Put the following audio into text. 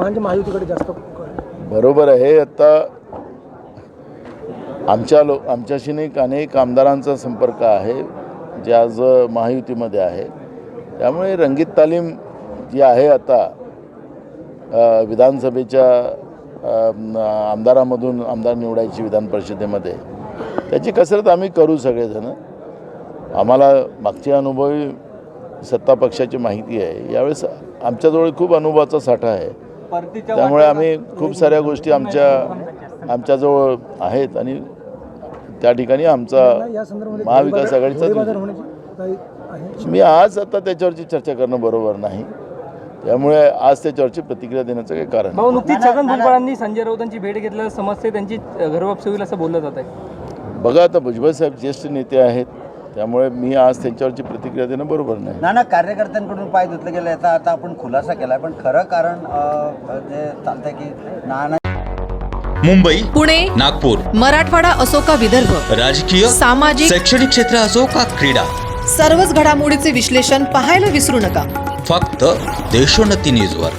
म्हणजे महायुतीकडे जास्त बरोबर आहे. आता आमच्याशी अनेक आमदारांचा संपर्क आहे जे आज महायुतीमध्ये आहे. त्यामुळे रंगीत तालीम जी आहे आता विधानसभेच्या आमदारामधून आमदार निवडायची विधान परिषदेमध्ये, त्याची कसरत आम्ही करू सगळेजण. आम्हाला मागची अनुभवी सत्ता पक्षाची माहिती आहे. यावेळेस आमच्याजवळ खूप अनुभवाचा साठा आहे. त्यामुळे आम्ही खूप साऱ्या गोष्टी आमच्याजवळ आहेत आणि त्या ठिकाणी आमचा महाविकास आघाडीचा मी आज आता त्याच्यावरची चर्चा करणं बरोबर नाही. त्यामुळे आज त्याच्यावरची प्रतिक्रिया देण्याचं काही कारण नाही. नुकतीच छगन भुजबळांनी संजय राऊतांची भेट घेतल्यास समजते त्यांची घरवापसी होईल असं बोललं जात आहे. बघा, आता भुजबळ साहेब ज्येष्ठ नेते आहेत, त्यामुळे मी आज त्यांच्यावरची प्रतिक्रिया देणं बरोबर नाही. नाना, कार्यकर्त्यांकडून पाय धुतलं गेलं याचा आता आपण खुलासा केलाय, पण खरं कारण जे चालतंय की नाना मुंबई, पुणे, नागपूर, मराठवाडा असो का विदर्भ, राजकीय, सामाजिक, शैक्षणिक क्षेत्र असो का क्रीडा, सर्वच घडामोडीचे विश्लेषण पाहायला विसरू नका. फक्त देशोन्नती न्यूजवर.